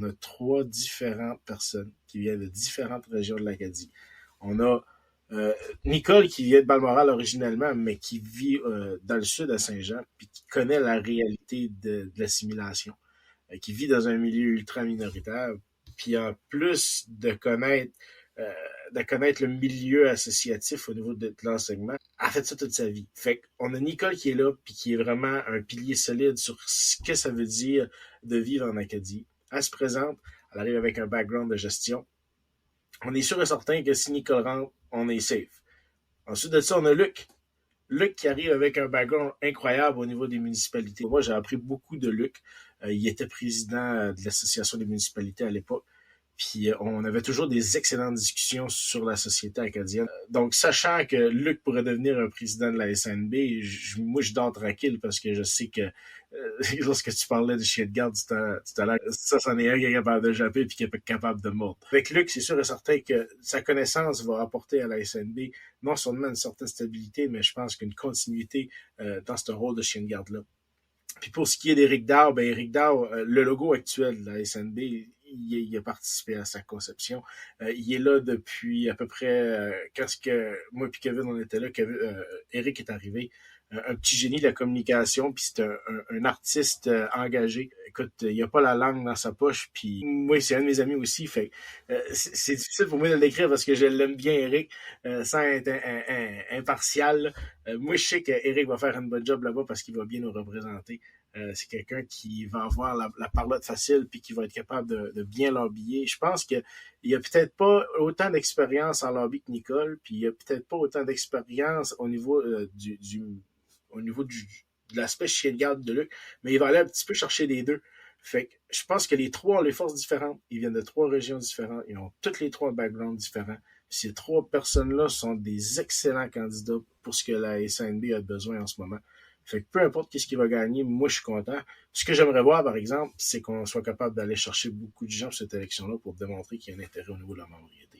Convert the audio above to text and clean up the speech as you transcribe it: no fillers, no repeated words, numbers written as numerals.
on a 3 différentes personnes qui viennent de différentes régions de l'Acadie. On a Nicole qui vient de Balmoral originellement, mais qui vit dans le sud à Saint-Jean, puis qui connaît la réalité de l'assimilation, qui vit dans un milieu ultra minoritaire, puis en plus euh, de connaître le milieu associatif au niveau de l'enseignement, a fait ça toute sa vie. Fait qu'on a Nicole qui est là, puis qui est vraiment un pilier solide sur ce que ça veut dire de vivre en Acadie. Elle se présente, elle arrive avec un background de gestion. On est sûr et certain que si Nicole rentre, on est safe. Ensuite de ça, on a Luc. Luc qui arrive avec un background incroyable au niveau des municipalités. Moi, j'ai appris beaucoup de Luc. Il était président de l'association des municipalités à l'époque. Puis on avait toujours des excellentes discussions sur la société acadienne. Donc, sachant que Luc pourrait devenir un président de la SNB, moi, je dors tranquille parce que je sais que lorsque tu parlais de chien de garde tout à l'heure, ça, c'en est un qui est capable de japper et qui est capable de mordre. Avec Luc, c'est sûr et certain que sa connaissance va apporter à la SNB non seulement une certaine stabilité, mais je pense qu'une continuité dans ce rôle de chien de garde-là. Puis pour ce qui est d'Éric Dow, Éric Dow, le logo actuel de la SNB, il a participé à sa conception. Il est là depuis à peu près quand moi et Kevin on était là, Éric est arrivé. Un petit génie de la communication, puis c'est un artiste engagé. Écoute, il n'y a pas la langue dans sa poche, puis moi, c'est un de mes amis aussi, fait c'est difficile pour moi de le décrire parce que je l'aime bien, Eric, sans être impartial. Moi, je sais qu'Eric va faire une bonne job là-bas parce qu'il va bien nous représenter. C'est quelqu'un qui va avoir la parlotte facile puis qui va être capable de bien l'habiller. Je pense qu'il n'y a peut-être pas autant d'expérience en lobby que Nicole, puis il n'y a peut-être pas autant d'expérience au niveau de l'aspect chien de garde de Luc, mais il va aller un petit peu chercher les deux. Fait que je pense que les trois ont les forces différentes. Ils viennent de 3 régions différentes. Ils ont toutes les 3 un background différent. Ces 3 personnes-là sont des excellents candidats pour ce que la SNB a besoin en ce moment. Fait que peu importe ce qu'il va gagner, moi je suis content. Ce que j'aimerais voir, par exemple, c'est qu'on soit capable d'aller chercher beaucoup de gens pour cette élection-là pour démontrer qu'il y a un intérêt au niveau de la membriété.